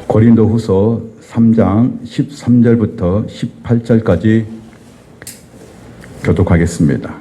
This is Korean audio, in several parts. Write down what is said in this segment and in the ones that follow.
고린도후서 3장 13절부터 18절까지 교독하겠습니다.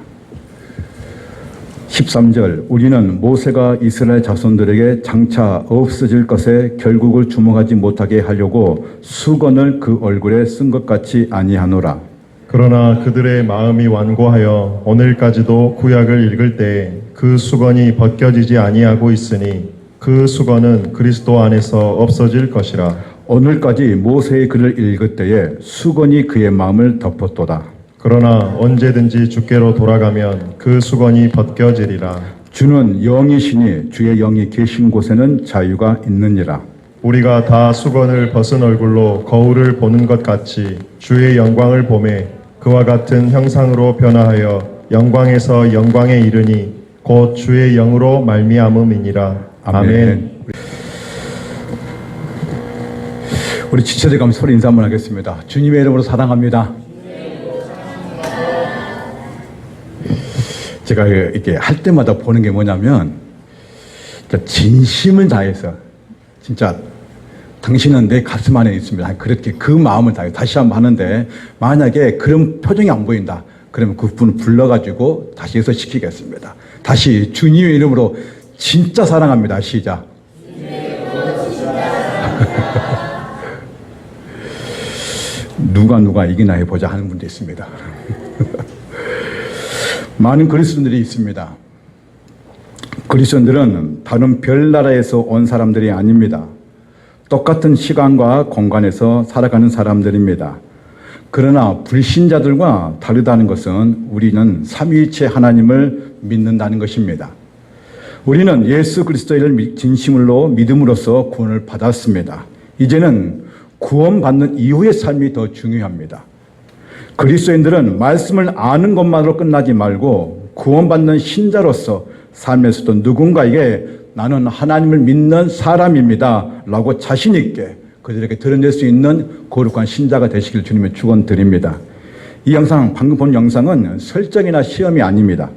13절, 우리는 모세가 이스라엘 자손들에게 장차 없어질 것에 결국을 주목하지 못하게 하려고 수건을 그 얼굴에 쓴 것 같이 아니하노라. 그러나 그들의 마음이 완고하여 오늘까지도 구약을 읽을 때 그 수건이 벗겨지지 아니하고 있으니 그 수건은 그리스도 안에서 없어질 것이라. 오늘까지 모세의 글을 읽을 때에 수건이 그의 마음을 덮었도다. 그러나 언제든지 주께로 돌아가면 그 수건이 벗겨지리라. 주는 영이시니 주의 영이 계신 곳에는 자유가 있느니라. 우리가 다 수건을 벗은 얼굴로 거울을 보는 것 같이 주의 영광을 보매 그와 같은 형상으로 변화하여 영광에서 영광에 이르니 곧 주의 영으로 말미암음이니라. 아멘. 우리 지체들 가면 서로 인사 한번 하겠습니다. 주님의 이름으로 사랑합니다. 제가 이렇게 할 때마다 보는 게 뭐냐면 진심을 다해서 진짜 당신은 내 가슴 안에 있습니다. 그렇게 그 마음을 다해 다시 한번 하는데 만약에 그런 표정이 안 보인다. 그러면 그분을 불러가지고 다시 해서 시키겠습니다. 다시 주님의 이름으로 진짜 사랑합니다. 시작. 누가 이기나 해보자 하는 분도 있습니다. 많은 그리스도인들이 있습니다. 그리스도인들은 다른 별나라에서 온 사람들이 아닙니다. 똑같은 시간과 공간에서 살아가는 사람들입니다. 그러나 불신자들과 다르다는 것은 우리는 삼위일체 하나님을 믿는다는 것입니다. 우리는 예수 그리스도를 진심으로 믿음으로써 구원을 받았습니다. 이제는 구원받는 이후의 삶이 더 중요합니다. 그리스도인들은 말씀을 아는 것만으로 끝나지 말고 구원받는 신자로서 삶에서도 누군가에게 나는 하나님을 믿는 사람입니다 라고 자신 있게 그들에게 드러낼 수 있는 거룩한 신자가 되시길 주님의 축원드립니다. 이 영상, 방금 본 영상은 설정이나 시험이 아닙니다.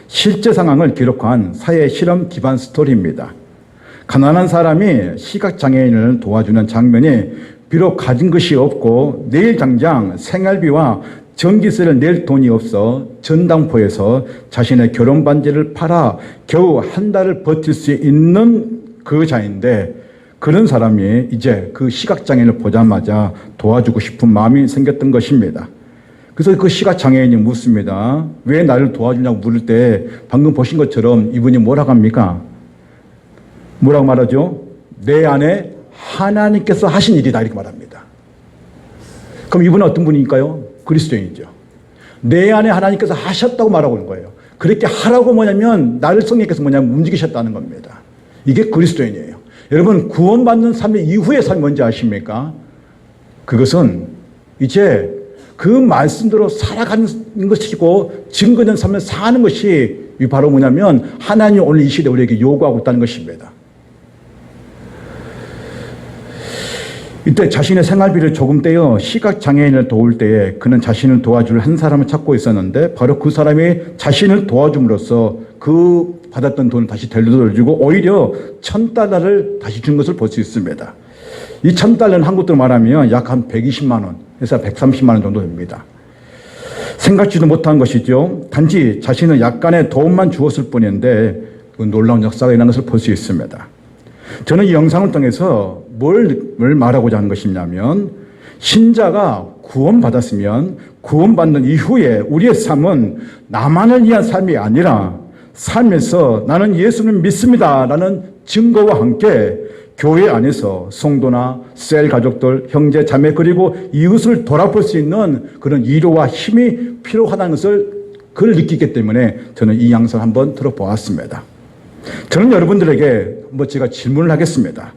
실제 상황을 기록한 사회 실험 기반 스토리입니다. 가난한 사람이 시각장애인을 도와주는 장면이 비록 가진 것이 없고 내일 당장 생활비와 전기세를 낼 돈이 없어 전당포에서 자신의 결혼 반지를 팔아 겨우 한 달을 버틸 수 있는 그 자인데 그런 사람이 이제 그 시각장애인을 보자마자 도와주고 싶은 마음이 생겼던 것입니다. 그래서 그 시각장애인이 묻습니다. 왜 나를 도와주냐고 물을 때 방금 보신 것처럼 이분이 뭐라고 합니까? 뭐라고 말하죠? 내 안에 하나님께서 하신 일이다 이렇게 말합니다. 그럼 이분은 어떤 분일까요? 그리스도인이죠. 내 안에 하나님께서 하셨다고 말하고 있는 거예요. 그렇게 하라고 뭐냐면 나를 성령께서 뭐냐면 움직이셨다는 겁니다. 이게 그리스도인이에요. 여러분 구원받는 삶 이후의 삶이 뭔지 아십니까? 그것은 이제 그 말씀대로 살아가는 것이고 증거된 삶을 사는 것이 바로 뭐냐면 하나님이 오늘 이 시대에 우리에게 요구하고 있다는 것입니다. 이때 자신의 생활비를 조금 떼어 시각장애인을 도울 때에 그는 자신을 도와줄 한 사람을 찾고 있었는데 바로 그 사람이 자신을 도와줌으로써 그 받았던 돈을 다시 되돌려주고 오히려 $1,000를 다시 준 것을 볼 수 있습니다. 이 $1,000는 한국 돈으로 말하면 약 한 120만 원, 그래서 130만 원 정도 됩니다. 생각지도 못한 것이죠. 단지 자신은 약간의 도움만 주었을 뿐인데 그 놀라운 역사가 일어난 것을 볼 수 있습니다. 저는 이 영상을 통해서 뭘 말하고자 하는 것이냐면 신자가 구원받았으면 구원받는 이후에 우리의 삶은 나만을 위한 삶이 아니라 삶에서 나는 예수를 믿습니다 라는 증거와 함께 교회 안에서 성도나 셀 가족들, 형제, 자매 그리고 이웃을 돌아볼 수 있는 그런 위로와 힘이 필요하다는 것을 그걸 느끼기 때문에 저는 이 영상을 한번 들어보았습니다. 저는 여러분들에게 제가 질문을 하겠습니다.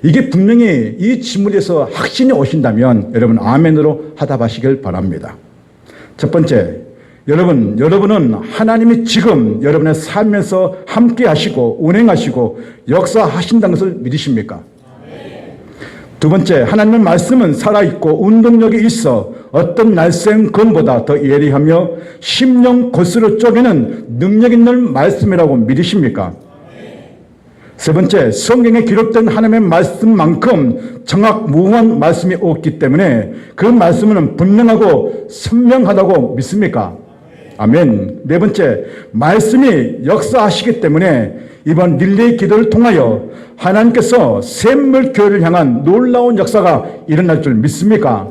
이게 분명히 이 질문에서 확신이 오신다면 여러분 아멘으로 하답하시길 바랍니다. 첫 번째, 여러분은 하나님이 지금 여러분의 삶에서 함께 하시고 운행하시고 역사하신다는 것을 믿으십니까? 두 번째, 하나님의 말씀은 살아있고 운동력이 있어 어떤 날쌘 검보다 더 예리하며 심령 골수를 쪼개는 능력 있는 말씀이라고 믿으십니까? 세 번째, 성경에 기록된 하나님의 말씀만큼 정확무한 말씀이 없기 때문에 그 말씀은 분명하고 선명하다고 믿습니까? 아멘. 네 번째, 말씀이 역사하시기 때문에 이번 릴레이 기도를 통하여 하나님께서 샘물 교회를 향한 놀라운 역사가 일어날 줄 믿습니까?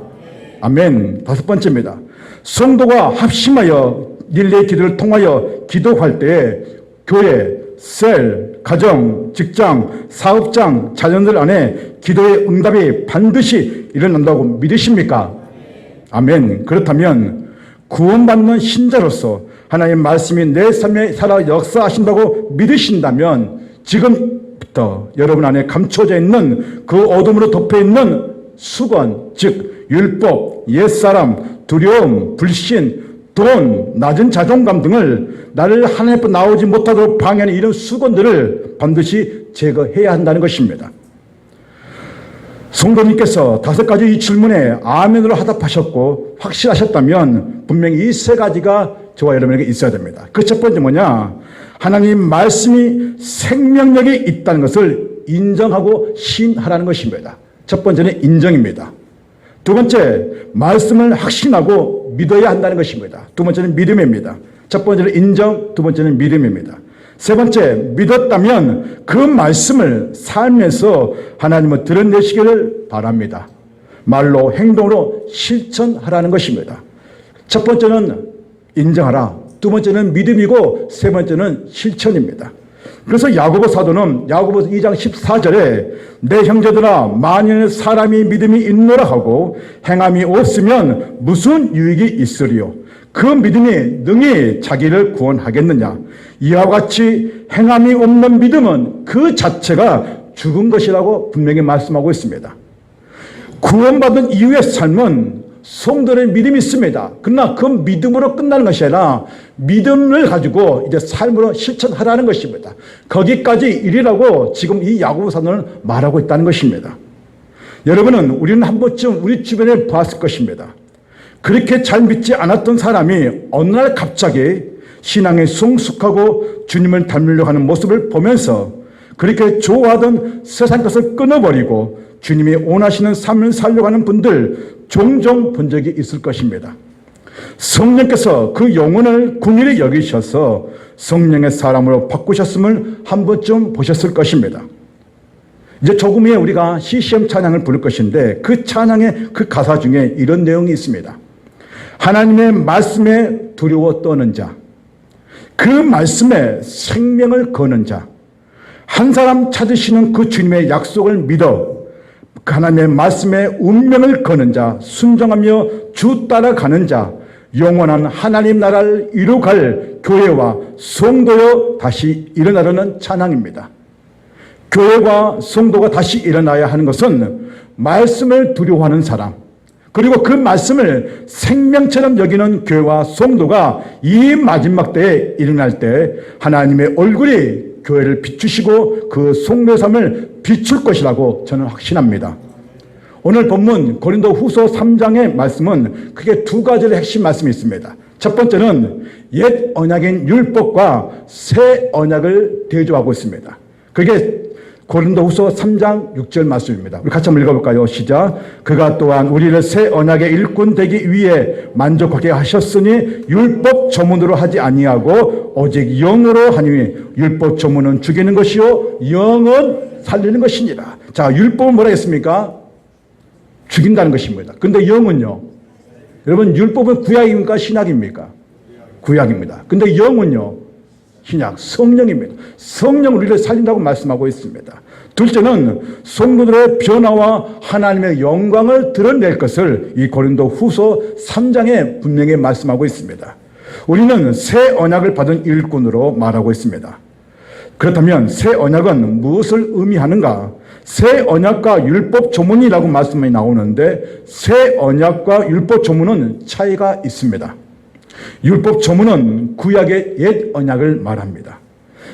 아멘. 다섯 번째입니다. 성도가 합심하여 릴레이 기도를 통하여 기도할 때에 교회, 셀, 가정, 직장, 사업장, 자녀들 안에 기도의 응답이 반드시 일어난다고 믿으십니까? 아멘. 그렇다면 구원받는 신자로서 하나님의 말씀이 내 삶에 살아 역사하신다고 믿으신다면 지금부터 여러분 안에 감춰져 있는 그 어둠으로 덮여있는 수건, 즉 율법, 옛사람, 두려움, 불신, 돈, 낮은 자존감 등을 나를 하나님 앞에 나오지 못하도록 방해하는 이런 수건들을 반드시 제거해야 한다는 것입니다. 성도님께서 5가지 이 질문에 아멘으로 하답하셨고 확실하셨다면 분명히 이 3가지가 저와 여러분에게 있어야 됩니다. 그 첫 번째 뭐냐? 하나님 말씀이 생명력이 있다는 것을 인정하고 신하라는 것입니다. 첫 번째는 인정입니다. 두 번째, 말씀을 확신하고 믿어야 한다는 것입니다. 두 번째는 믿음입니다. 첫 번째는 인정, 두 번째는 믿음입니다. 세 번째, 믿었다면 그 말씀을 삶에서 하나님을 드러내시기를 바랍니다. 말로 행동으로 실천하라는 것입니다. 첫 번째는 인정하라, 두 번째는 믿음이고 세 번째는 실천입니다. 그래서 야고보 사도는 야고보 2장 14절에 내 형제들아 만일 사람이 믿음이 있노라 하고 행함이 없으면 무슨 유익이 있으리요? 그 믿음이 능히 자기를 구원하겠느냐? 이와 같이 행함이 없는 믿음은 그 자체가 죽은 것이라고 분명히 말씀하고 있습니다. 구원받은 이후의 삶은 성도의 믿음이 있습니다. 그러나 그 믿음으로 끝나는 것이 아니라 믿음을 가지고 이제 삶으로 실천하라는 것입니다. 거기까지 이르라고 지금 이 야고보 사도는 말하고 있다는 것입니다. 여러분은 우리는 한 번쯤 우리 주변에 보았을 것입니다. 그렇게 잘 믿지 않았던 사람이 어느 날 갑자기 신앙에 성숙하고 주님을 닮으려고 하는 모습을 보면서 그렇게 좋아하던 세상 것을 끊어버리고 주님이 원하시는 삶을 살려고 하는 분들 종종 본 적이 있을 것입니다. 성령께서 그 영혼을 긍휼히 여기셔서 성령의 사람으로 바꾸셨음을 한 번쯤 보셨을 것입니다. 이제 조금 후에 우리가 CCM 찬양을 부를 것인데 그 찬양의 그 가사 중에 이런 내용이 있습니다. 하나님의 말씀에 두려워 떠는 자, 그 말씀에 생명을 거는 자, 한 사람 찾으시는 그 주님의 약속을 믿어 하나님의 말씀에 운명을 거는 자, 순종하며 주 따라가는 자, 영원한 하나님 나라를 이루갈 교회와 성도여 다시 일어나려는 찬양입니다. 교회와 성도가 다시 일어나야 하는 것은 말씀을 두려워하는 사람, 그리고 그 말씀을 생명처럼 여기는 교회와 성도가 이 마지막 때에 일어날 때 하나님의 얼굴이 교회를 비추시고 그 성도의 삶을 비출 것이라고 저는 확신합니다. 오늘 본문 고린도 후서 3장의 말씀은 크게 2가지의 핵심 말씀이 있습니다. 첫 번째는 옛 언약인 율법과 새 언약을 대조하고 있습니다. 그게 고린도 후서 3장 6절 말씀입니다. 우리 같이 한번 읽어볼까요? 시작. 그가 또한 우리를 새 언약의 일꾼 되기 위해 만족하게 하셨으니 율법 조문으로 하지 아니하고 오직 영으로 하니 율법 조문은 죽이는 것이요 영은 살리는 것이니라. 자, 율법은 뭐라 했습니까? 죽인다는 것입니다. 근데 영은요? 여러분, 율법은 구약입니까? 신약입니까? 구약입니다. 근데 영은요? 신약, 성령입니다. 성령 우리를 살린다고 말씀하고 있습니다. 둘째는 성도들의 변화와 하나님의 영광을 드러낼 것을 이 고린도 후서 3장에 분명히 말씀하고 있습니다. 우리는 새 언약을 받은 일꾼으로 말하고 있습니다. 그렇다면 새 언약은 무엇을 의미하는가? 새 언약과 율법 조문이라고 말씀이 나오는데 새 언약과 율법 조문은 차이가 있습니다. 율법 조문은 구약의 옛 언약을 말합니다.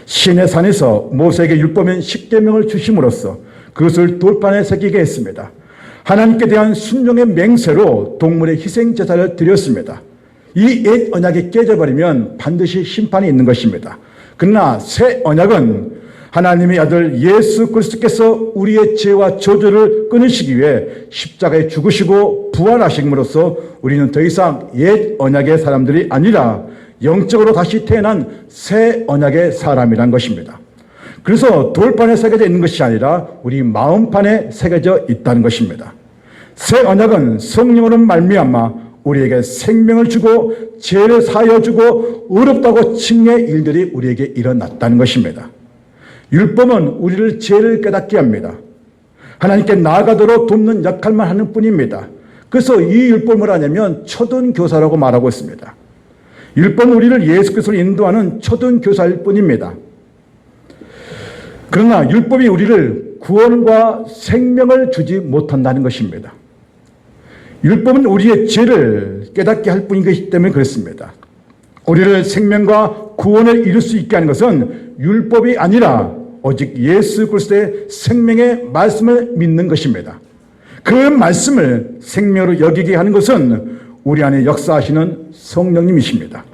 시내산에서 모세에게 율법인 10계명을 주심으로써 그것을 돌판에 새기게 했습니다. 하나님께 대한 순종의 맹세로 동물의 희생제사를 드렸습니다. 이 옛 언약이 깨져버리면 반드시 심판이 있는 것입니다. 그러나 새 언약은 하나님의 아들 예수 그리스도께서 우리의 죄와 저주를 끊으시기 위해 십자가에 죽으시고 부활하심으로써 우리는 더 이상 옛 언약의 사람들이 아니라 영적으로 다시 태어난 새 언약의 사람이란 것입니다. 그래서 돌판에 새겨져 있는 것이 아니라 우리 마음판에 새겨져 있다는 것입니다. 새 언약은 성령으로 말미암아 우리에게 생명을 주고 죄를 사하여 주고 어렵다고 칭의 일들이 우리에게 일어났다는 것입니다. 율법은 우리를 죄를 깨닫게 합니다. 하나님께 나아가도록 돕는 역할만 하는 뿐입니다. 그래서 이 율법을 뭐라 하냐면 초등교사라고 말하고 있습니다. 율법은 우리를 예수 그리스도로 인도하는 초등교사일 뿐입니다. 그러나 율법이 우리를 구원과 생명을 주지 못한다는 것입니다. 율법은 우리의 죄를 깨닫게 할 뿐이기 때문에 그렇습니다. 우리를 생명과 구원을 이룰 수 있게 하는 것은 율법이 아니라 오직 예수 그리스도의 생명의 말씀을 믿는 것입니다. 그 말씀을 생명으로 여기게 하는 것은 우리 안에 역사하시는 성령님이십니다.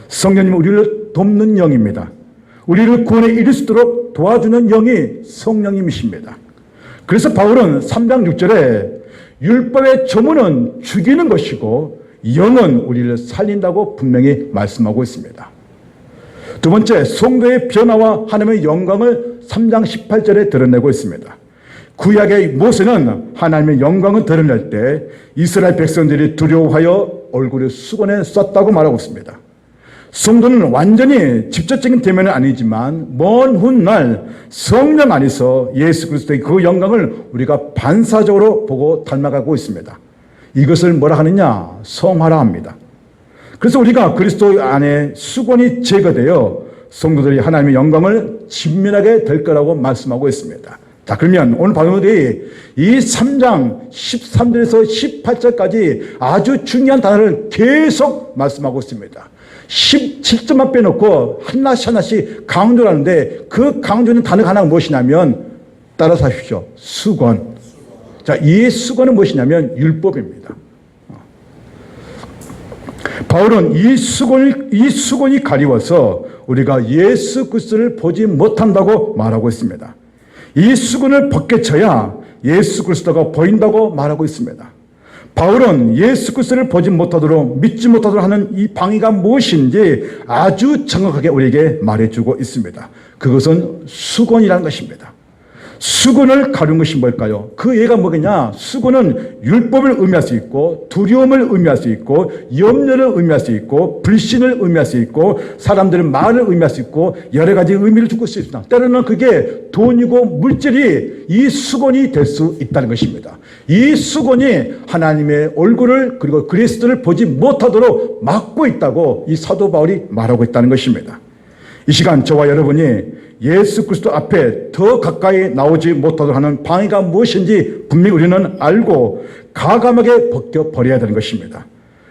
성령님은 우리를 돕는 영입니다. 우리를 구원에 이를 수 있도록 도와주는 영이 성령님이십니다. 그래서 바울은 3장 6절에 율법의 조문은 죽이는 것이고 영은 우리를 살린다고 분명히 말씀하고 있습니다. 두 번째, 성도의 변화와 하나님의 영광을 3장 18절에 드러내고 있습니다. 구약의 모세는 하나님의 영광을 드러낼 때 이스라엘 백성들이 두려워하여 얼굴을 수건에 썼다고 말하고 있습니다. 성도는 완전히 직접적인 대면은 아니지만 먼 훗날 성령 안에서 예수 그리스도의 그 영광을 우리가 반사적으로 보고 닮아가고 있습니다. 이것을 뭐라 하느냐? 성화라 합니다. 그래서 우리가 그리스도 안에 수건이 제거되어 성도들이 하나님의 영광을 직면하게 될 거라고 말씀하고 있습니다. 자, 그러면 오늘 바울이 이 3장 13절에서 18절까지 아주 중요한 단어를 계속 말씀하고 있습니다. 17절만 빼놓고 하나씩 하나씩 강조를 하는데 그 강조는 단어가 하나가 무엇이냐면 따라서 하십시오. 수건. 자, 이 수건은 무엇이냐면 율법입니다. 바울은 이 수건이 가리워서 우리가 예수 그리스도를 보지 못한다고 말하고 있습니다. 이 수건을 벗겨쳐야 예수 그리스도가 보인다고 말하고 있습니다. 바울은 예수 그리스도를 보지 못하도록 믿지 못하도록 하는 이 방해가 무엇인지 아주 정확하게 우리에게 말해주고 있습니다. 그것은 수건이라는 것입니다. 수건을 가리는 것이 뭘까요? 그 예가 뭐겠냐? 수건은 율법을 의미할 수 있고 두려움을 의미할 수 있고 염려를 의미할 수 있고 불신을 의미할 수 있고 사람들의 말을 의미할 수 있고 여러 가지 의미를 주고 있습니다. 때로는 그게 돈이고 물질이 이 수건이 될 수 있다는 것입니다. 이 수건이 하나님의 얼굴을 그리고 그리스도를 보지 못하도록 막고 있다고 이 사도 바울이 말하고 있다는 것입니다. 이 시간 저와 여러분이 예수 그리스도 앞에 더 가까이 나오지 못하도록 하는 방해가 무엇인지 분명히 우리는 알고 과감하게 벗겨버려야 되는 것입니다.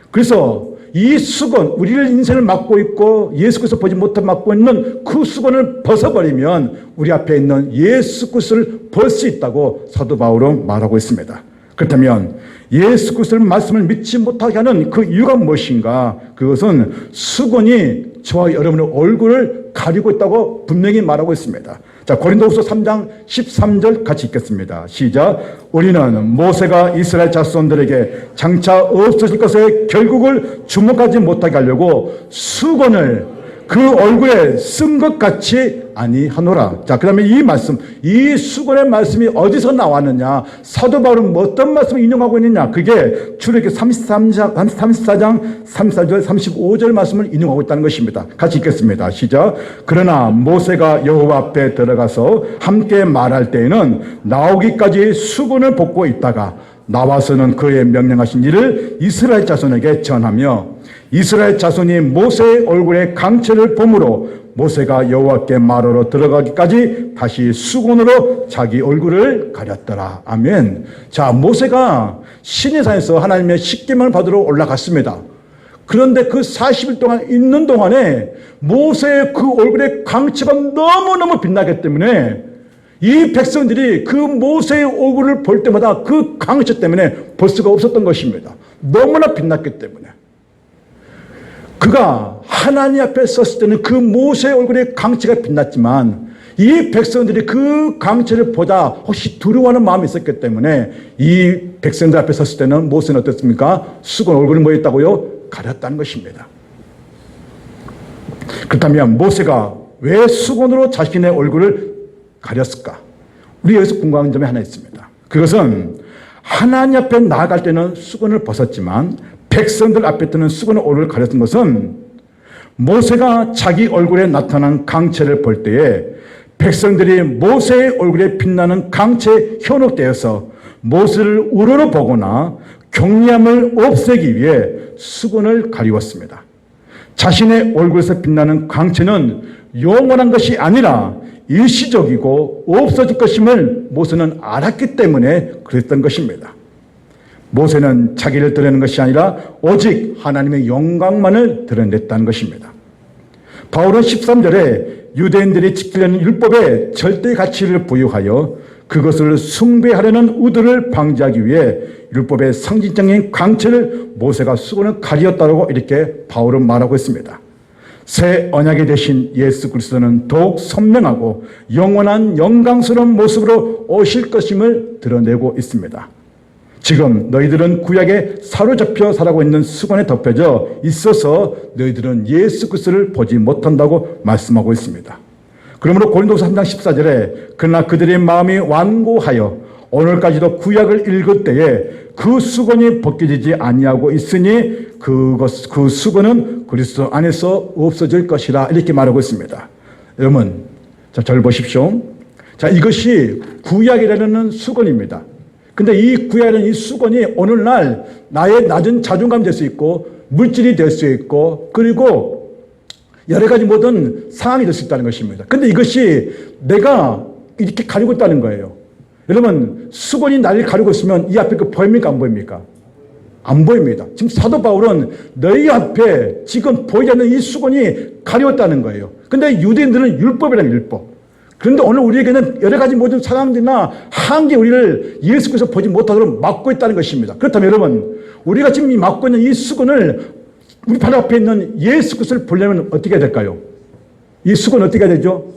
그래서 이 수건, 우리를 인생을 막고 있고 예수 그리스도 보지 못하게 막고 있는 그 수건을 벗어버리면 우리 앞에 있는 예수 그리스도를 볼 수 있다고 사도 바울은 말하고 있습니다. 그렇다면 예수 그리스도의 말씀을 믿지 못하게 하는 그 이유가 무엇인가? 그것은 수건이 저와 여러분의 얼굴을 가리고 있다고 분명히 말하고 있습니다. 자, 고린도후서 3장 13절 같이 읽겠습니다. 시작. 우리는 모세가 이스라엘 자손들에게 장차 없어질 것의 결국을 주목하지 못하게 하려고 수건을 그 얼굴에 쓴 것 같이 아니하노라. 자, 그 다음에 이 말씀, 이 수건의 말씀이 어디서 나왔느냐? 사도 바울은 어떤 말씀을 인용하고 있느냐? 그게 출애굽기 34장 34절 35절 말씀을 인용하고 있다는 것입니다. 같이 읽겠습니다. 시작. 그러나 모세가 여호와 앞에 들어가서 함께 말할 때에는 나오기까지 수건을 벗고 있다가 나와서는 그의 명령하신 일을 이스라엘 자손에게 전하며 이스라엘 자손이 모세의 얼굴에 강체를 보므로 모세가 여호와께 말하러 들어가기까지 다시 수건으로 자기 얼굴을 가렸더라. 아멘. 자, 모세가 시내산에서 하나님의 십계명을 받으러 올라갔습니다. 그런데 그 40일 동안 있는 동안에 모세의 그 얼굴에 강체가 너무너무 빛나기 때문에 이 백성들이 그 모세의 얼굴을 볼 때마다 그 강체 때문에 볼 수가 없었던 것입니다. 너무나 빛났기 때문에. 그가 하나님 앞에 섰을 때는 그 모세의 얼굴에 강체가 빛났지만 이 백성들이 그 강체를 보다 혹시 두려워하는 마음이 있었기 때문에 이 백성들 앞에 섰을 때는 모세는 어떻습니까? 수건 얼굴이 뭐였다고요? 가렸다는 것입니다. 그렇다면 모세가 왜 수건으로 자신의 얼굴을 가렸을까? 우리 여기서 궁금한 점이 하나 있습니다. 그것은 하나님 앞에 나아갈 때는 수건을 벗었지만 백성들 앞에 때는 수건의 얼굴을 가렸던 것은 모세가 자기 얼굴에 나타난 강체를 볼 때에 백성들이 모세의 얼굴에 빛나는 강체에 현혹되어서 모세를 우러러 보거나 경리함을 없애기 위해 수건을 가리웠습니다. 자신의 얼굴에서 빛나는 강체는 영원한 것이 아니라 일시적이고 없어질 것임을 모세는 알았기 때문에 그랬던 것입니다. 모세는 자기를 드러내는 것이 아니라 오직 하나님의 영광만을 드러냈다는 것입니다. 바울은 13절에 유대인들이 지키려는 율법에 절대 가치를 부여하여 그것을 숭배하려는 우들을 방지하기 위해 율법의 상징적인 강체를 모세가 수건을 가리었다고 이렇게 바울은 말하고 있습니다. 새 언약이 되신 예수 그리스도는 더욱 선명하고 영원한 영광스러운 모습으로 오실 것임을 드러내고 있습니다. 지금 너희들은 구약에 사로잡혀 살아가고 있는 수건에 덮여져 있어서 너희들은 예수 그리스도를 보지 못한다고 말씀하고 있습니다. 그러므로 고린도서 3장 14절에 그러나 그들의 마음이 완고하여 오늘까지도 구약을 읽을 때에 그 수건이 벗겨지지 아니하고 있으니 그 수건은 그리스도 안에서 없어질 것이라 이렇게 말하고 있습니다. 여러분, 자, 저를 보십시오. 자, 이것이 구약이라는 수건입니다. 근데 이 구약이라는 이 수건이 오늘날 나의 낮은 자존감이 될 수 있고 물질이 될 수 있고 그리고 여러 가지 모든 상황이 될 수 있다는 것입니다. 근데 이것이 내가 이렇게 가리고 있다는 거예요. 여러분, 수건이 나를 가리고 있으면 이 앞에 그 보입니까? 안 보입니까? 안 보입니다. 지금 사도 바울은 너희 앞에 지금 보이지 않는 이 수건이 가려웠다는 거예요. 근데 유대인들은 율법이라는 율법. 그런데 오늘 우리에게는 여러 가지 모든 상황들이나 한계 우리를 예수 그리스도 보지 못하도록 막고 있다는 것입니다. 그렇다면 여러분, 우리가 지금 이 막고 있는 이 수건을 우리 바로 앞에 있는 예수 그리스도를 보려면 어떻게 해야 될까요? 이 수건 어떻게 해야 되죠?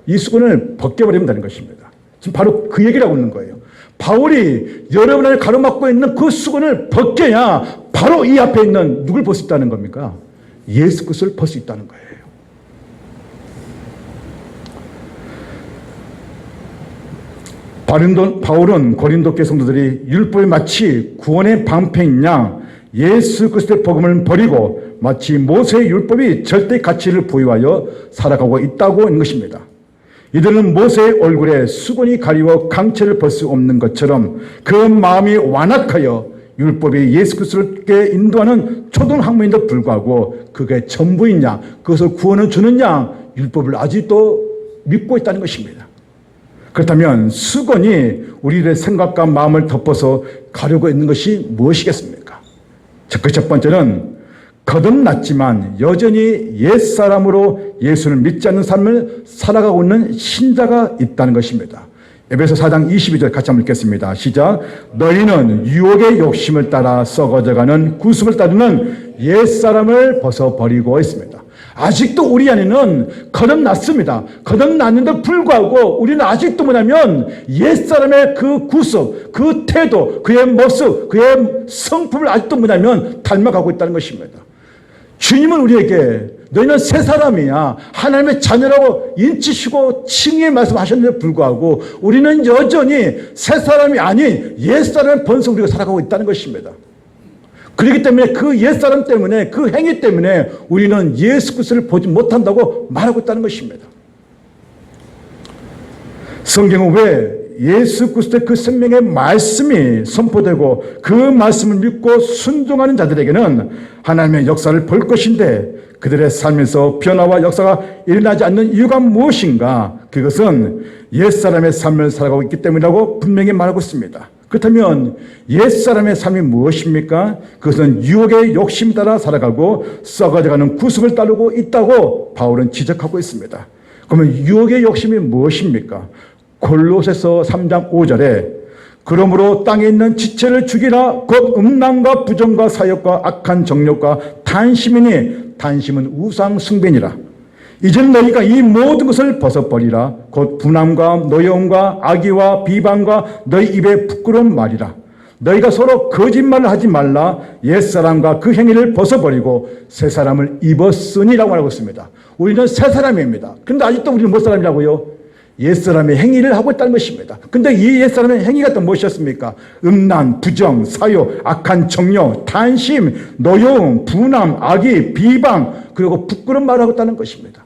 이 수건을 벗겨버리면 되는 것입니다. 지금 바로 그 얘기를 하고 있는 거예요. 바울이 여러분을 가로막고 있는 그 수건을 벗겨야 바로 이 앞에 있는 누굴 볼 수 있다는 겁니까? 예수 그리스도를 볼 수 있다는 거예요. 바울은 고린도 교회 성도들이 율법이 마치 구원의 방패인 양 예수 그리스도의 복음을 버리고 마치 모세의 율법이 절대 가치를 부여하여 살아가고 있다고 하는 것입니다. 이들은 모세의 얼굴에 수건이 가리워 강체를 볼 수 없는 것처럼 그 마음이 완악하여 율법이 예수 그리스도께 인도하는 초등학문인도 불구하고 그게 전부인 양, 그것을 구원을 주는 양 율법을 아직도 믿고 있다는 것입니다. 그렇다면 수건이 우리의 생각과 마음을 덮어서 가려고 있는 것이 무엇이겠습니까? 첫 번째는 거듭났지만 여전히 옛사람으로 예수를 믿지 않는 삶을 살아가고 있는 신자가 있다는 것입니다. 에베소 4장 22절 같이 한번 읽겠습니다. 시작. 너희는 유혹의 욕심을 따라 썩어져가는 구습을 따르는 옛사람을 벗어버리고 있습니다. 아직도 우리 안에는 거듭났습니다. 거듭났는데 불구하고 우리는 아직도 뭐냐면 옛사람의 그 구습, 그 태도, 그의 모습, 그의 성품을 아직도 뭐냐면 닮아가고 있다는 것입니다. 주님은 우리에게 너희는 새 사람이야, 하나님의 자녀라고 인치시고 칭의의 말씀하셨는데 불구하고 우리는 여전히 새 사람이 아닌 옛사람의 본성 우리가 살아가고 있다는 것입니다. 그렇기 때문에 그 옛사람 때문에 그 행위 때문에 우리는 예수 그리스도를 보지 못한다고 말하고 있다는 것입니다. 성경은 왜 예수 그리스도의 그 생명의 말씀이 선포되고 그 말씀을 믿고 순종하는 자들에게는 하나님의 역사를 볼 것인데 그들의 삶에서 변화와 역사가 일어나지 않는 이유가 무엇인가? 그것은 옛사람의 삶을 살아가고 있기 때문이라고 분명히 말하고 있습니다. 그렇다면 옛사람의 삶이 무엇입니까? 그것은 유혹의 욕심 따라 살아가고 썩어져가는 구습을 따르고 있다고 바울은 지적하고 있습니다. 그러면 유혹의 욕심이 무엇입니까? 골로새서 3장 5절에 그러므로 땅에 있는 지체를 죽이라 곧 음란과 부정과 사욕과 악한 정욕과 탄심이니 탄심은 우상 숭배니라. 이제는 너희가 이 모든 것을 벗어버리라. 곧 분함과 노여움과 악의와 비방과 너희 입에 부끄러운 말이라. 너희가 서로 거짓말을 하지 말라. 옛사람과 그 행위를 벗어버리고 새 사람을 입었으니라고 하고 있습니다. 우리는 새 사람입니다. 그런데 아직도 우리는 무엇 사람이라고요? 옛사람의 행위를 하고 있다는 것입니다. 근데 이 옛사람의 행위가 또 무엇이었습니까? 음란, 부정, 사욕, 악한 정욕, 탄심, 노여움, 분함, 악의, 비방, 그리고 부끄러운 말을 하고 있다는 것입니다.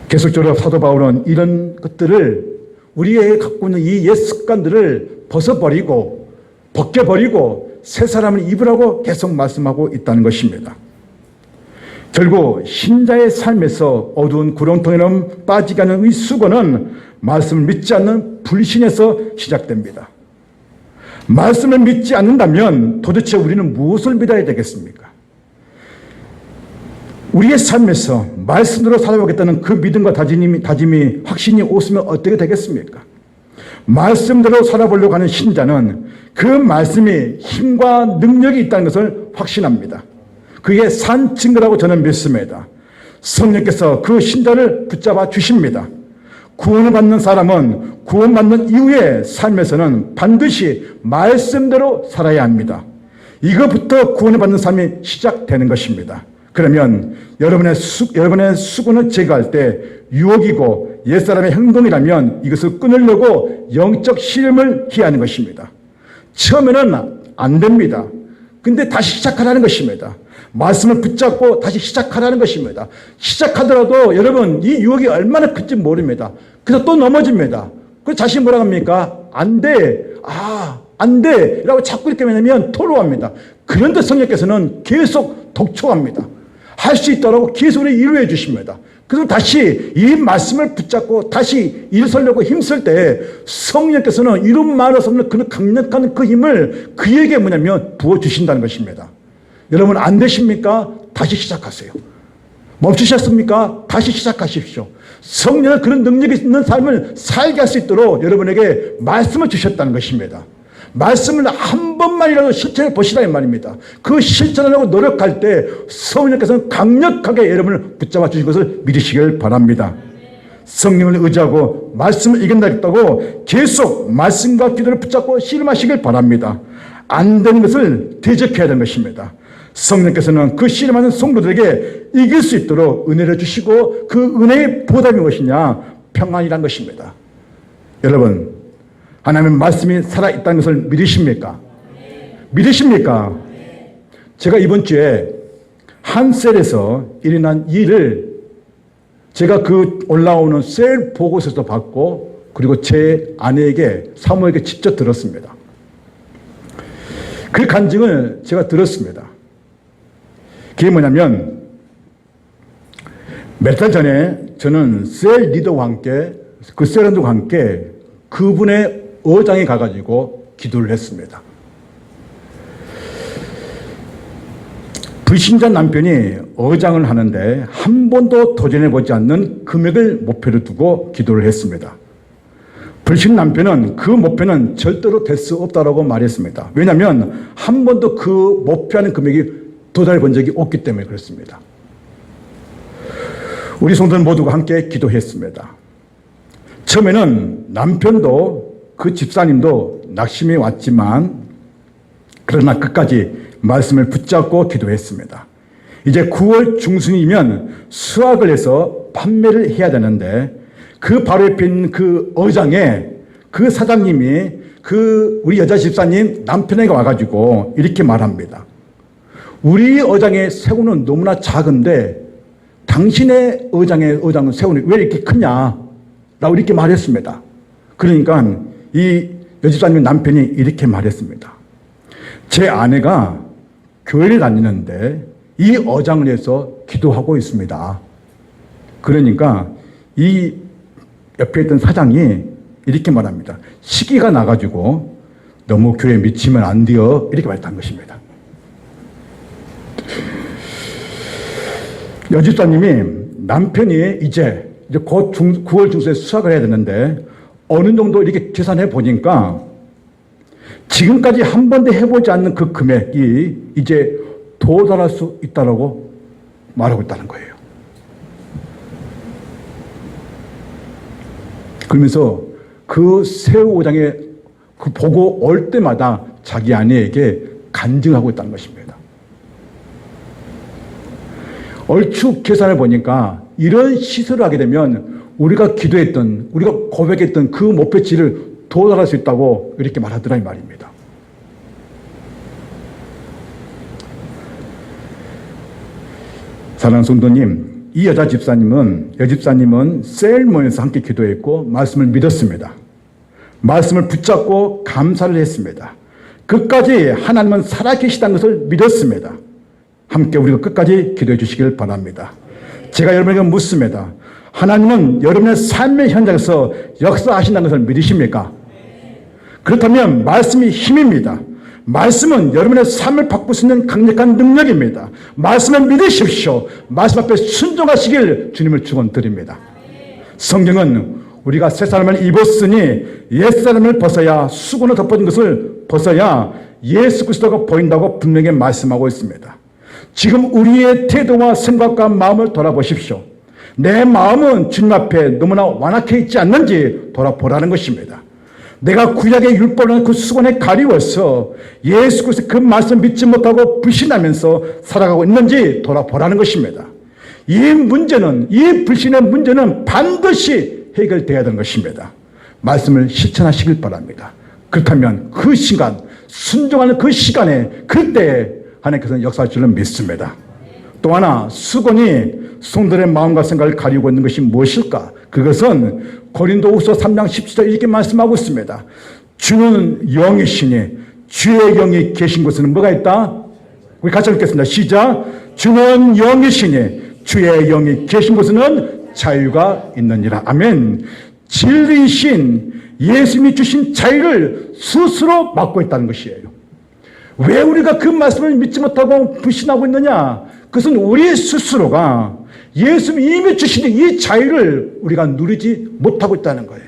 계속적으로 사도 바울은 이런 것들을 우리에게 갖고 있는 이 옛 습관들을 벗어버리고 벗겨버리고 새 사람을 입으라고 계속 말씀하고 있다는 것입니다. 결국 신자의 삶에서 어두운 구렁텅이로 빠지게 하는 이 수고는 말씀을 믿지 않는 불신에서 시작됩니다. 말씀을 믿지 않는다면 도대체 우리는 무엇을 믿어야 되겠습니까? 우리의 삶에서 말씀으로 살아보겠다는 그 믿음과 다짐이 확신이 없으면 어떻게 되겠습니까? 말씀대로 살아보려고 하는 신자는 그 말씀이 힘과 능력이 있다는 것을 확신합니다. 그게 산 증거라고 저는 믿습니다. 성령께서 그 신자를 붙잡아 주십니다. 구원을 받는 사람은 구원받는 이후의 삶에서는 반드시 말씀대로 살아야 합니다. 이것부터 구원을 받는 삶이 시작되는 것입니다. 그러면 여러분의 수고는 제거할 때 유혹이고 옛사람의 행동이라면 이것을 끊으려고 영적 시름을 기하는 것입니다. 처음에는 안 됩니다. 근데 다시 시작하라는 것입니다. 말씀을 붙잡고 다시 시작하라는 것입니다. 시작하더라도 여러분 이 유혹이 얼마나 큰지 모릅니다. 그래서 또 넘어집니다. 그래서 자신이 뭐라고 합니까? 안 돼. 안 돼. 라고 자꾸 이렇게 하면 토로합니다. 그런데 성령께서는 계속 독촉합니다. 할 수 있다고 계속 이루어 주십니다. 그래서 다시 이 말씀을 붙잡고 다시 일서려고 힘쓸 때 성령께서는 이룬 말할 수 없는 그 강력한 그 힘을 그에게 부어주신다는 것입니다. 여러분 안 되십니까? 다시 시작하세요. 멈추셨습니까? 다시 시작하십시오. 성령은 그런 능력이 있는 삶을 살게 할 수 있도록 여러분에게 말씀을 주셨다는 것입니다. 말씀을 한 번만이라도 실천해 보시라 이 말입니다. 그 실천하려고 노력할 때 성령께서는 강력하게 여러분을 붙잡아 주신 것을 믿으시길 바랍니다. 성령을 의지하고 말씀을 이겨내겠다고 계속 말씀과 기도를 붙잡고 씨름하시길 바랍니다. 안 되는 것을 대적해야 되는 것입니다. 성령께서는 그 씨름하는 성도들에게 이길 수 있도록 은혜를 주시고 그 은혜의 보답이 무엇이냐? 평안이란 것입니다. 여러분 하나님의 말씀이 살아있다는 것을 믿으십니까? 믿으십니까? 제가 이번 주에 한 셀에서 일어난 일을 제가 그 올라오는 셀 보고서도 받고 그리고 제 아내에게 사모에게 직접 들었습니다. 그 간증을 제가 들었습니다. 그게 뭐냐면 몇 달 전에 저는 셀 리더와 함께 그 셀원들과 함께 그분의 어장에 가가지고 기도를 했습니다. 불신자 남편이 어장을 하는데 한 번도 도전해보지 않는 금액을 목표로 두고 기도를 했습니다. 불신 남편은 그 목표는 절대로 될 수 없다고 말했습니다. 왜냐하면 한 번도 그 목표하는 금액이 도달해 본 적이 없기 때문에 그렇습니다. 우리 성도들 모두가 함께 기도했습니다. 처음에는 남편도 그 집사님도 낙심이 왔지만 그러나 끝까지 말씀을 붙잡고 기도했습니다. 이제 9월 중순이면 수확을 해서 판매를 해야 되는데 그 바로 옆에 있는 그 어장에 그 사장님이 그 우리 여자 집사님 남편에게 와가지고 이렇게 말합니다. 우리 어장의 새우는 너무나 작은데 당신의 어장의 새우는 왜 이렇게 크냐? 라고 이렇게 말했습니다. 그러니까 이 여집사님 남편이 이렇게 말했습니다. 제 아내가 교회를 다니는데 이 어장을 해서 기도하고 있습니다. 그러니까 이 옆에 있던 사장이 이렇게 말합니다. 시기가 나가지고 너무 교회에 미치면 안 돼요. 이렇게 말했다는 것입니다. 여집사님이 남편이 이제 곧 9월 중순에 수확을 해야 되는데 어느 정도 이렇게 계산해 보니까 지금까지 한 번도 해보지 않는 그 금액이 이제 도달할 수 있다고 말하고 있다는 거예요. 그러면서 그 새우 오장에 그 보고 올 때마다 자기 아내에게 간증하고 있다는 것입니다. 얼추 계산을 보니까 이런 시설을 하게 되면 우리가 기도했던, 우리가 고백했던 그 목표치를 도달할 수 있다고 이렇게 말하더라 이 말입니다. 사랑하는 성도님, 이 여집사님은 셀모에서 함께 기도했고 말씀을 믿었습니다. 말씀을 붙잡고 감사를 했습니다. 끝까지 하나님은 살아계시다는 것을 믿었습니다. 함께 우리가 끝까지 기도해 주시길 바랍니다. 제가 여러분에게 묻습니다. 하나님은 여러분의 삶의 현장에서 역사하신다는 것을 믿으십니까? 그렇다면 말씀이 힘입니다. 말씀은 여러분의 삶을 바꿀 수 있는 강력한 능력입니다. 말씀을 믿으십시오. 말씀 앞에 순종하시길 주님을 축원드립니다. 성경은 우리가 새 사람을 입었으니 옛 사람을 벗어야, 수건을 덮어진 것을 벗어야 예수 그리스도가 보인다고 분명히 말씀하고 있습니다. 지금 우리의 태도와 생각과 마음을 돌아보십시오. 내 마음은 주님 앞에 너무나 완악해 있지 않는지 돌아보라는 것입니다. 내가 구약의 율법을 그 수건에 가리워서 예수 그리스도 그 말씀 믿지 못하고 불신하면서 살아가고 있는지 돌아보라는 것입니다. 이 문제는, 이 불신의 문제는 반드시 해결되어야 되는 것입니다. 말씀을 실천하시길 바랍니다. 그렇다면 그 시간, 순종하는 그 시간에, 그때 하나님께서는 역사할 줄은 믿습니다. 또 하나, 수건이 성도의 마음과 생각을 가리고 있는 것이 무엇일까? 그것은 고린도후서 3장 17절 이렇게 말씀하고 있습니다. 주는 영이시니 주의 영이 계신 곳에는 뭐가 있다? 우리 같이 읽겠습니다. 시작. 주는 영이시니 주의 영이 계신 곳에는 자유가 있느니라. 아멘. 진리이신 예수님이 주신 자유를 스스로 맡고 있다는 것이에요. 왜 우리가 그 말씀을 믿지 못하고 불신하고 있느냐? 그것은 우리 스스로가 예수님이 이미 주신 이 자유를 우리가 누리지 못하고 있다는 거예요.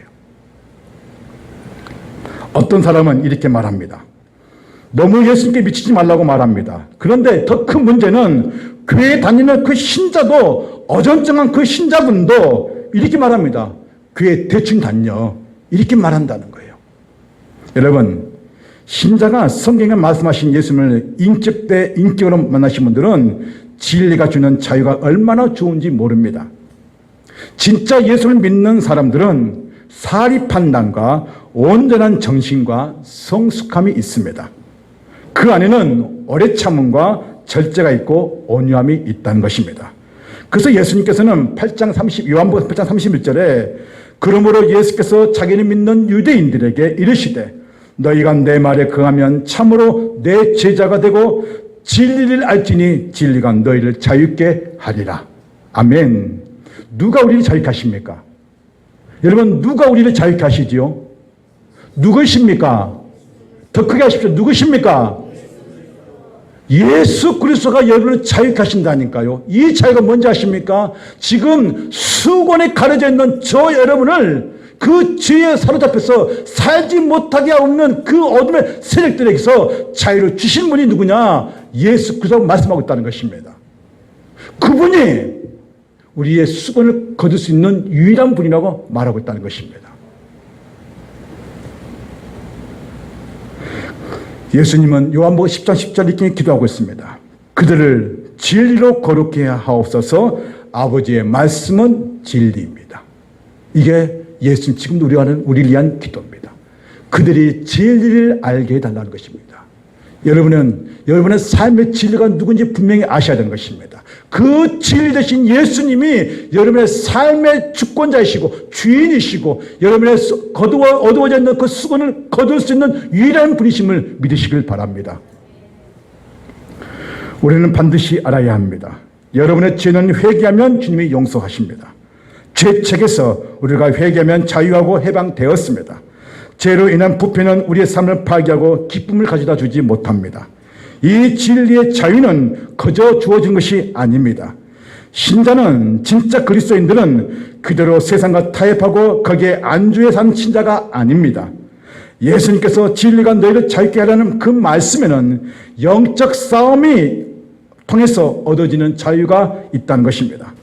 어떤 사람은 이렇게 말합니다. 너무 예수님께 미치지 말라고 말합니다. 그런데 더 큰 문제는 교회에 다니는 그 신자도, 어정쩡한 그 신자분도 이렇게 말합니다. 교회 대충 다녀. 이렇게 말한다는 거예요. 여러분, 신자가 성경에 말씀하신 예수님을 인격 대 인격으로 만나신 분들은 진리가 주는 자유가 얼마나 좋은지 모릅니다. 진짜 예수를 믿는 사람들은 사리 판단과 온전한 정신과 성숙함이 있습니다. 그 안에는 오래 참음과 절제가 있고 온유함이 있다는 것입니다. 그래서 예수님께서는 요한복음 8장 31절에 그러므로 예수께서 자기를 믿는 유대인들에게 이르시되 너희가 내 말에 거하면 참으로 내 제자가 되고 진리를 알지니 진리가 너희를 자유케 하리라. 아멘. 누가 우리를 자유케 하십니까? 여러분, 누가 우리를 자유케 하시지요? 누구십니까? 더 크게 하십시오. 누구십니까? 예수 그리스도가 여러분을 자유케 하신다니까요. 이 자유가 뭔지 아십니까? 지금 수건에 가려져 있는 저 여러분을 그 죄에 사로잡혀서 살지 못하게 하는 그 어둠의 세력들에게서 자유를 주신 분이 누구냐? 예수 그리스도가 말씀하고 있다는 것입니다. 그분이 우리의 수건을 거둘 수 있는 유일한 분이라고 말하고 있다는 것입니다. 예수님은 요한복음 10장 10절 이렇게 기도하고 있습니다. 그들을 진리로 거룩해 하옵소서. 아버지의 말씀은 진리입니다. 이게 예수님 지금도 우리를 위한 기도입니다. 그들이 진리를 알게 해달라는 것입니다. 여러분의 삶의 진리가 누군지 분명히 아셔야 되는 것입니다. 그 진리 되신 예수님이 여러분의 삶의 주권자이시고 주인이시고 여러분의 어두워져 있는 그 수건을 거둘 수 있는 유일한 분이심을 믿으시길 바랍니다. 우리는 반드시 알아야 합니다. 여러분의 죄는 회개하면 주님이 용서하십니다. 죄책에서 우리가 회개하면 자유하고 해방되었습니다. 죄로 인한 부패는 우리의 삶을 파괴하고 기쁨을 가져다 주지 못합니다. 이 진리의 자유는 거저 주어진 것이 아닙니다. 신자는, 진짜 그리스도인들은 그대로 세상과 타협하고 거기에 안주해 산 신자가 아닙니다. 예수님께서 진리가 너희를 자유케 하라는 그 말씀에는 영적 싸움이 통해서 얻어지는 자유가 있다는 것입니다.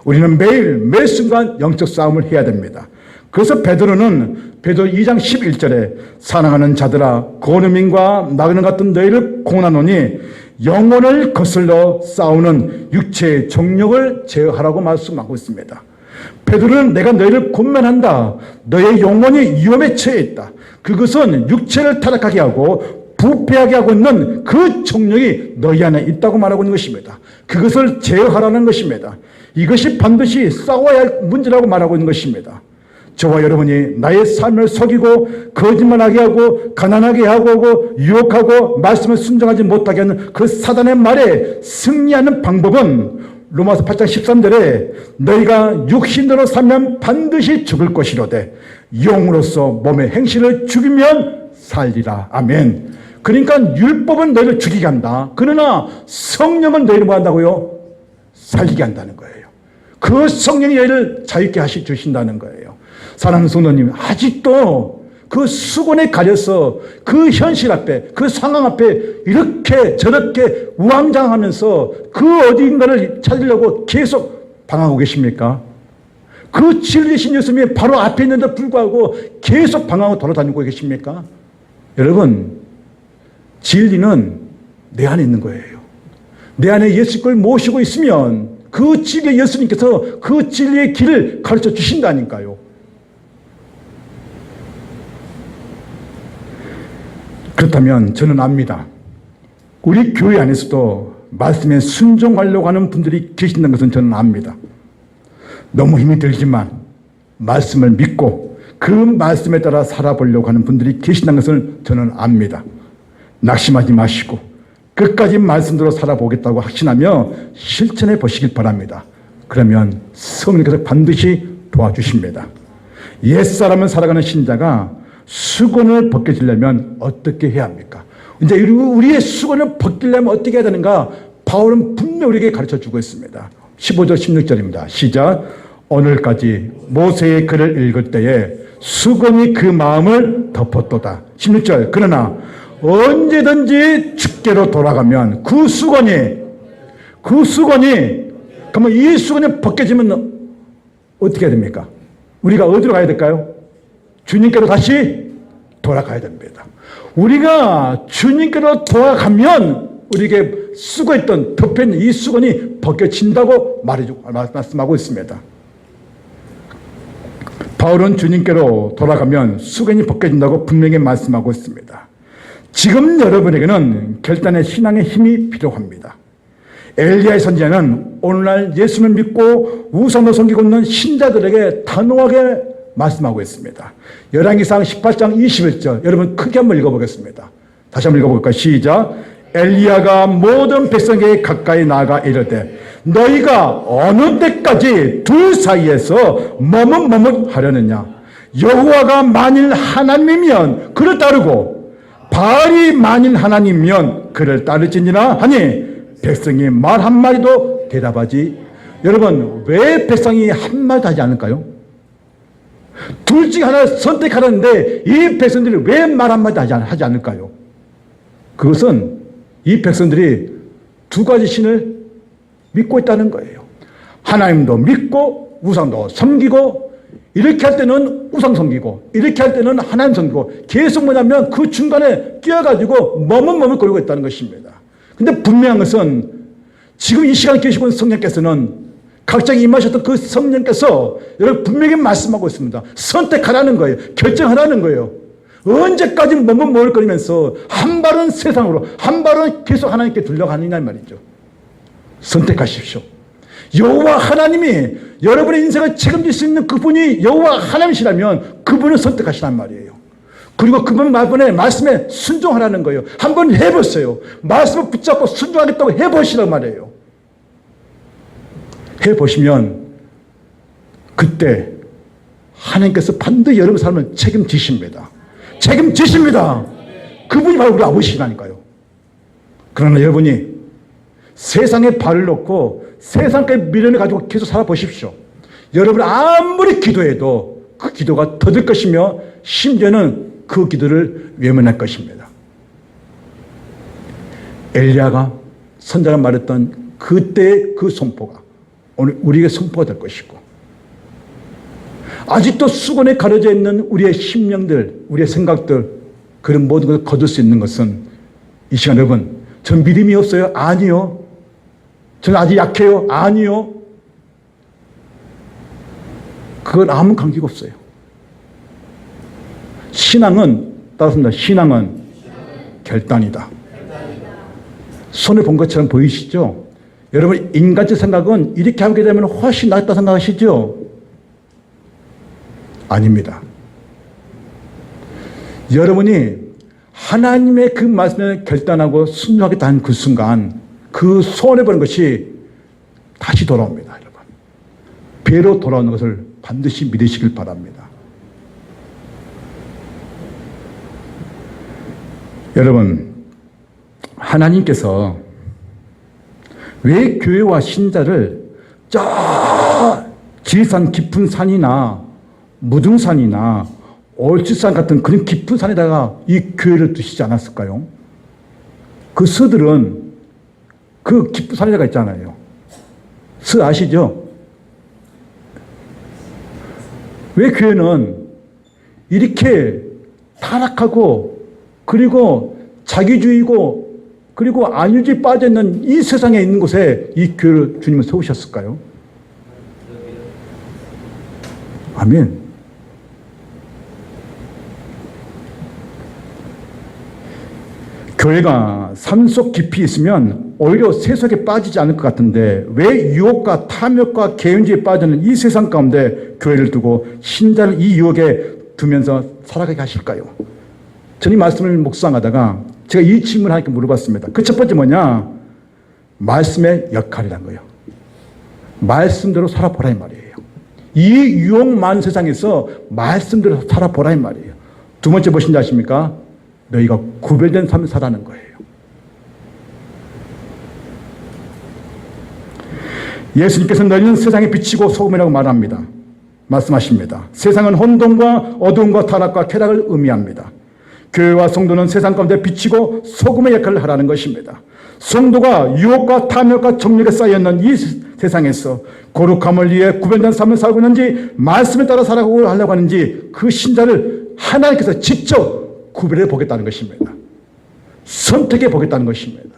우리는 매일 매 순간 영적 싸움을 해야 됩니다. 그래서 베드로는 베드로 2장 11절에 사랑하는 자들아 고느민과 나그네 같은 너희를 공언하노니 영혼을 거슬러 싸우는 육체의 정욕을 제어하라고 말씀하고 있습니다. 베드로는 내가 너희를 권면한다. 너의 영혼이 위험에 처해 있다. 그것은 육체를 타락하게 하고 부패하게 하고 있는 그 정욕이 너희 안에 있다고 말하고 있는 것입니다. 그것을 제어하라는 것입니다. 이것이 반드시 싸워야 할 문제라고 말하고 있는 것입니다. 저와 여러분이 나의 삶을 속이고 거짓말하게 하고 가난하게 하고 유혹하고 말씀을 순종하지 못하게 하는 그 사단의 말에 승리하는 방법은 로마서 8장 13절에 너희가 육신으로 살면 반드시 죽을 것이로되 영으로서 몸의 행실을 죽이면 살리라. 아멘. 그러니까 율법은 너희를 죽이게 한다. 그러나 성령은 너희를 뭐 한다고요? 살리게 한다는 거예요. 그 성령이 너희를 자유케 주신다는 거예요. 사랑하는 성도님, 아직도 그 수건에 가려서 그 현실 앞에, 그 상황 앞에 이렇게 저렇게 우왕좌왕하면서 그 어딘가를 찾으려고 계속 방황하고 계십니까? 그 진리신 예수님이 바로 앞에 있는데 불구하고 계속 방황하고 돌아다니고 계십니까? 여러분, 진리는 내 안에 있는 거예요. 내 안에 예수님을 모시고 있으면 그 진리의 예수님께서 그 진리의 길을 가르쳐 주신다니까요. 그렇다면 저는 압니다. 우리 교회 안에서도 말씀에 순종하려고 하는 분들이 계신다는 것은 저는 압니다. 너무 힘이 들지만 말씀을 믿고 그 말씀에 따라 살아보려고 하는 분들이 계신다는 것을 저는 압니다. 낙심하지 마시고 끝까지 말씀대로 살아보겠다고 확신하며 실천해 보시길 바랍니다. 그러면 성령께서 반드시 도와주십니다. 옛사람을 살아가는 신자가 수건을 벗겨지려면 어떻게 해야 합니까? 이제 우리의 수건을 벗기려면 어떻게 해야 되는가? 바울은 분명히 우리에게 가르쳐 주고 있습니다. 15절 16절입니다. 시작. 오늘까지 모세의 글을 읽을 때에 수건이 그 마음을 덮었도다. 16절. 그러나 언제든지 주께로 돌아가면 그 수건이 그러면 이 수건이 벗겨지면 어떻게 해야 됩니까? 우리가 어디로 가야 될까요? 주님께로 다시 돌아가야 됩니다. 우리가 주님께로 돌아가면 우리에게 쓰고 있던 덮여있는 이 수건이 벗겨진다고 말씀하고 있습니다. 바울은 주님께로 돌아가면 수건이 벗겨진다고 분명히 말씀하고 있습니다. 지금 여러분에게는 결단의 신앙의 힘이 필요합니다. 엘리야의 선지자는 오늘날 예수를 믿고 우상을 섬기고 있는 신자들에게 단호하게 말씀하고 있습니다. 열왕기상 18장 21절 여러분 크게 한번 읽어보겠습니다. 다시 한번 읽어볼까요? 시작. 엘리야가 모든 백성에게 가까이 나아가 이르되 너희가 어느 때까지 둘 사이에서 머뭇머뭇하려느냐. 여호와가 만일 하나님이면 그를 따르고 바알이 만일 하나님이면 그를 따를지니라 하니 백성이 말 한마디도 대답하지. 여러분 왜 백성이 한마디도 하지 않을까요? 둘 중에 하나를 선택하라는데 이 백성들이 왜 말 한마디 하지 않을까요? 그것은 이 백성들이 두 가지 신을 믿고 있다는 거예요. 하나님도 믿고 우상도 섬기고 이렇게 할 때는 우상 섬기고 이렇게 할 때는 하나님 섬기고 계속 뭐냐면 그 중간에 끼어가지고 머뭇머뭇거리고 있다는 것입니다. 근데 분명한 것은 지금 이 시간에 계시고 있는 성령께서는 각자에 임하셨던 그 성령께서 여러분 분명히 말씀하고 있습니다. 선택하라는 거예요. 결정하라는 거예요. 언제까지 머뭇머뭇거리면서 한 발은 세상으로 한 발은 계속 하나님께 들려가느냐 말이죠. 선택하십시오. 여호와 하나님이 여러분의 인생을 책임질 수 있는 그분이 여호와 하나님이시라면 그분을 선택하시란 말이에요. 그리고 그분 말씀에 순종하라는 거예요. 한번 해보세요. 말씀을 붙잡고 순종하겠다고 해보시란 말이에요. 해보시면 그때 하나님께서 반드시 여러분 삶을 책임지십니다. 책임지십니다. 그분이 바로 우리 아버지시라니까요. 그러나 여러분이 세상에 발을 놓고 세상의 미련을 가지고 계속 살아보십시오. 여러분 아무리 기도해도 그 기도가 더딜 것이며 심지어는 그 기도를 외면할 것입니다. 엘리야가 선자가 말했던 그때의 그 선포가 오늘 우리에게 선포가 될 것이고, 아직도 수건에 가려져 있는 우리의 심령들, 우리의 생각들, 그런 모든 것을 거둘 수 있는 것은 이 시간 여러분, 전 믿음이 없어요? 아니요. 저는 아직 약해요? 아니요. 그건 아무 관계가 없어요. 신앙은, 따라서 신앙은 결단이다. 손에 본 것처럼 보이시죠? 여러분, 인간적 생각은 이렇게 하게 되면 훨씬 낫다 생각하시죠? 아닙니다. 여러분이 하나님의 그 말씀을 결단하고 순종하겠다 하는 그 순간, 그 손에 보는 것이 다시 돌아옵니다, 여러분. 배로 돌아오는 것을 반드시 믿으시길 바랍니다. 여러분, 하나님께서 왜 교회와 신자를 저 지리산 깊은 산이나 무등산이나 올지산 같은 그런 깊은 산에다가 이 교회를 두시지 않았을까요? 그 스들은 그 깊은 산에다가 있잖아요. 스 아시죠? 왜 교회는 이렇게 타락하고 그리고 자기주의고 그리고 안유주의 빠져있는 이 세상에 있는 곳에 이 교회를 주님은 세우셨을까요? 아멘. 교회가 산속 깊이 있으면 오히려 세속에 빠지지 않을 것 같은데 왜 유혹과 탐욕과 개연주의에 빠지는 이 세상 가운데 교회를 두고 신자를 이 유혹에 두면서 살아가게 하실까요? 저는 이 말씀을 묵상하다가 제가 이 질문을 하나님께 물어봤습니다. 그 첫 번째 뭐냐? 말씀의 역할이란 거예요. 말씀대로 살아보라 이 말이에요. 이 유혹 많은 세상에서 말씀대로 살아보라 이 말이에요. 두 번째 무엇인지 아십니까? 너희가 구별된 삶을 살아가는 거예요. 예수님께서 너희는 세상에 비치고 소금이라고 말합니다. 말씀하십니다. 세상은 혼돈과 어두움과 타락과 쾌락을 의미합니다. 교회와 성도는 세상 가운데 비치고 소금의 역할을 하라는 것입니다. 성도가 유혹과 탐욕과 정욕에 쌓여있는 이 세상에서 거룩함을 위해 구별된 삶을 살고 있는지 말씀에 따라 살아가고 하려고 하는지 그 신자를 하나님께서 직접 구별해 보겠다는 것입니다. 선택해 보겠다는 것입니다.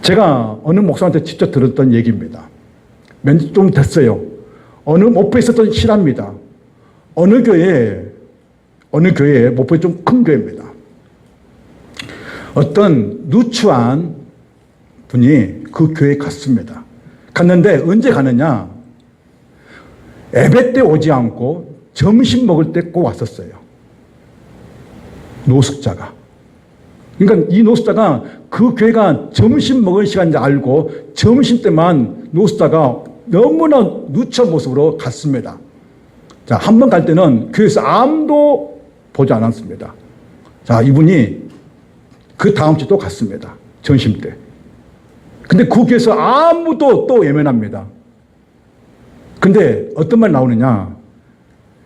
제가 어느 목사한테 직접 들었던 얘기입니다. 몇 년 좀 됐어요. 어느 목포에 있었던 실화입니다. 어느 교회에 목포에 좀 큰 교회입니다. 어떤 누추한 분이 그 교회에 갔습니다. 갔는데 언제 가느냐? 예배 때 오지 않고 점심 먹을 때 꼭 왔었어요. 노숙자가. 그러니까 이 노숙자가 그 교회가 점심 먹을 시간인지 알고 점심 때만 노숙자가 너무나 누추한 모습으로 갔습니다. 자, 한 번 갈 때는 교회에서 아무도 보지 않았습니다. 자, 이분이 그 다음 주 또 갔습니다. 점심 때. 근데 그 교회에서 아무도 또 외면합니다. 근데 어떤 말이 나오느냐?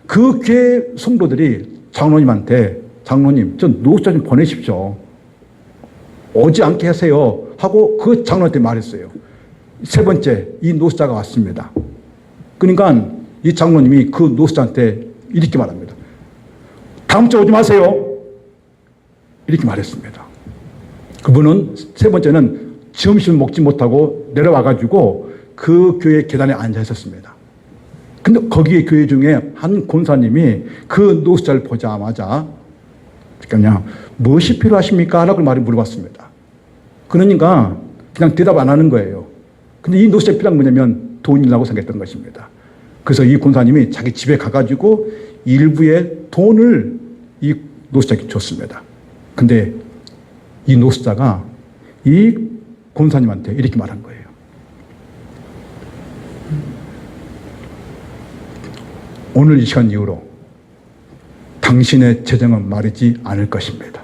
그 교회 성도들이 장로님한테 장로님, 저 노숙자 좀 보내십시오. 오지 않게 하세요. 하고 그 장로한테 말했어요. 세 번째, 이 노숙자가 왔습니다. 그러니까 이 장로님이 그 노숙자한테 이렇게 말합니다. 다음 주에 오지 마세요. 이렇게 말했습니다. 그분은 세 번째는 점심을 먹지 못하고 내려와가지고 그 교회 계단에 앉아 있었습니다. 근데 거기에 교회 중에 한 권사님이 그 노숙자를 보자마자 그냥 무엇이 필요하십니까? 라고 말을 물어봤습니다. 그러니까 그냥 대답 안 하는 거예요. 근데 이 노숙자가 필요한 뭐냐면 돈이라고 생각했던 것입니다. 그래서 이 권사님이 자기 집에 가가지고 일부의 돈을 이 노숙자에게 줬습니다. 근데 이 노숙자가 이 권사님한테 이렇게 말한 거예요. 오늘 이 시간 이후로 당신의 재정은 마르지 않을 것입니다.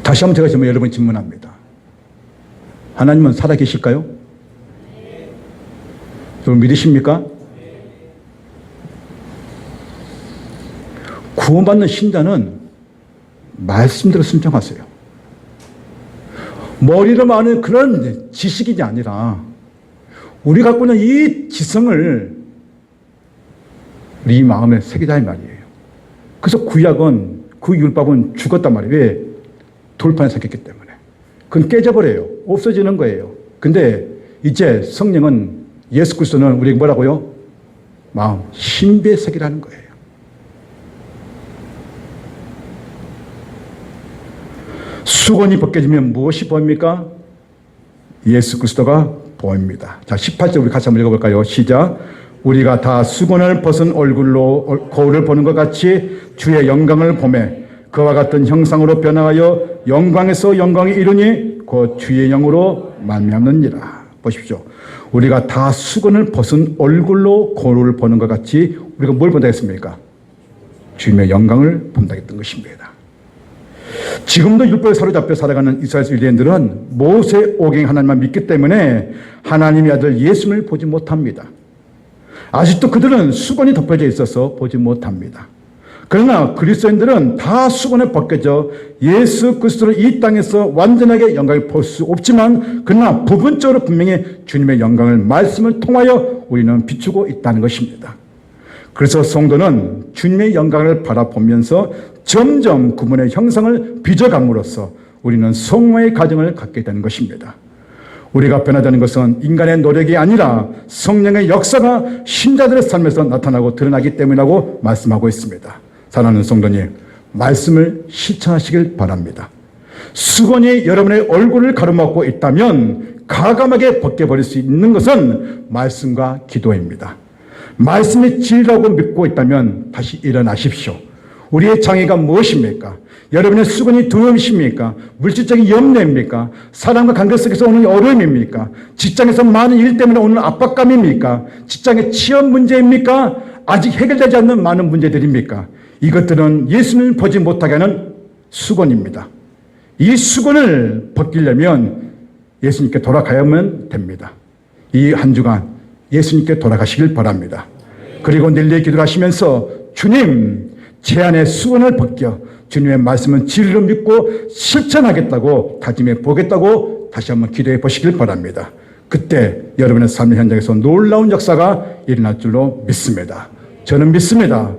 다시 한번 제가 여러분 질문합니다. 하나님은 살아계실까요? 여러분 믿으십니까? 구원받는 신자는 말씀대로 순종하세요. 머리로 많은 그런 지식이 아니라 우리 갖고 있는 이 지성을 우리 마음에 새기자 이 말이에요. 그래서 구약은 그 율법은 죽었단 말이에요. 왜? 돌판에 새겼기 때문에. 그건 깨져버려요. 없어지는 거예요. 근데 이제 성령은 예수 그리스도는 우리에게 뭐라고요? 마음, 신비의 새기라는 거예요. 수건이 벗겨지면 무엇이 보입니까? 예수 그리스도가 보입니다. 자, 18절 우리 같이 한번 읽어볼까요? 시작. 우리가 다 수건을 벗은 얼굴로 거울을 보는 것 같이 주의 영광을 보매 그와 같은 형상으로 변화하여 영광에서 영광에 이르니 곧 주의 영으로 말미암느니라. 보십시오. 우리가 다 수건을 벗은 얼굴로 거울을 보는 것 같이 우리가 뭘 본다 했습니까? 주님의 영광을 본다 했던 것입니다. 지금도 율법에 사로잡혀 살아가는 이스라엘 유대인들은 모세 오경 하나님만 믿기 때문에 하나님의 아들 예수를 보지 못합니다. 아직도 그들은 수건이 덮여져 있어서 보지 못합니다. 그러나 그리스도인들은 다 수건에 벗겨져 예수 그리스도를 이 땅에서 완전하게 영광을 볼 수 없지만 그러나 부분적으로 분명히 주님의 영광을 말씀을 통하여 우리는 비추고 있다는 것입니다. 그래서 성도는 주님의 영광을 바라보면서 점점 그분의 형상을 빚어감으로써 우리는 성화의 가정을 갖게 되는 것입니다. 우리가 변화되는 것은 인간의 노력이 아니라 성령의 역사가 신자들의 삶에서 나타나고 드러나기 때문이라고 말씀하고 있습니다. 사랑하는 성도님, 말씀을 실천하시길 바랍니다. 수건이 여러분의 얼굴을 가로막고 있다면 가감하게 벗겨버릴 수 있는 것은 말씀과 기도입니다. 말씀이 진리라고 믿고 있다면 다시 일어나십시오. 우리의 장애가 무엇입니까? 여러분의 수건이 두려움이십니까? 물질적인 염려입니까? 사람과 관계 속에서 오는 어려움입니까? 직장에서 많은 일 때문에 오는 압박감입니까? 직장의 취업 문제입니까? 아직 해결되지 않는 많은 문제들입니까? 이것들은 예수님을 보지 못하게 하는 수건입니다. 이 수건을 벗기려면 예수님께 돌아가야만 됩니다. 이 한 주간 예수님께 돌아가시길 바랍니다. 그리고 릴레이 기도를 하시면서 주님, 제 안에 수건을 벗겨 주님의 말씀은 진리로 믿고 실천하겠다고 다짐해 보겠다고 다시 한번 기도해 보시길 바랍니다. 그때 여러분의 삶의 현장에서 놀라운 역사가 일어날 줄로 믿습니다. 저는 믿습니다.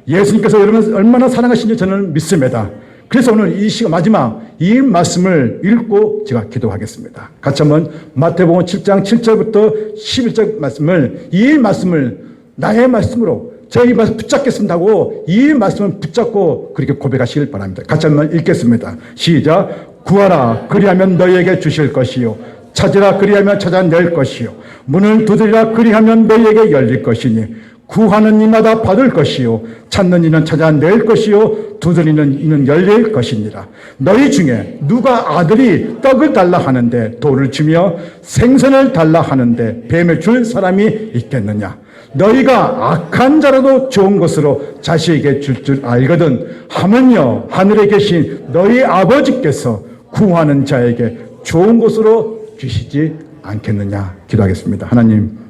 예수님께서 여러분을 얼마나 사랑하신지 저는 믿습니다. 그래서 오늘 이 시간 마지막 이 말씀을 읽고 제가 기도하겠습니다. 같이 한번 마태복음 7장 7절부터 11절 말씀을 이 말씀을 나의 말씀으로 저희 말씀 붙잡겠습니다 하고 이 말씀을 붙잡고 그렇게 고백하시길 바랍니다. 같이 한번 읽겠습니다. 시작. 구하라 그리하면 너희에게 주실 것이요 찾으라 그리하면 찾아낼 것이요 문을 두드리라 그리하면 너희에게 열릴 것이니 구하는 이마다 받을 것이요 찾는 이는 찾아낼 것이요 두드리는 이는 열릴 것이니라. 너희 중에 누가 아들이 떡을 달라 하는데 돌을 주며 생선을 달라 하는데 뱀을 줄 사람이 있겠느냐. 너희가 악한 자라도 좋은 것으로 자식에게 줄 줄 알거든 하면요 하늘에 계신 너희 아버지께서 구하는 자에게 좋은 것으로 주시지 않겠느냐. 기도하겠습니다. 하나님,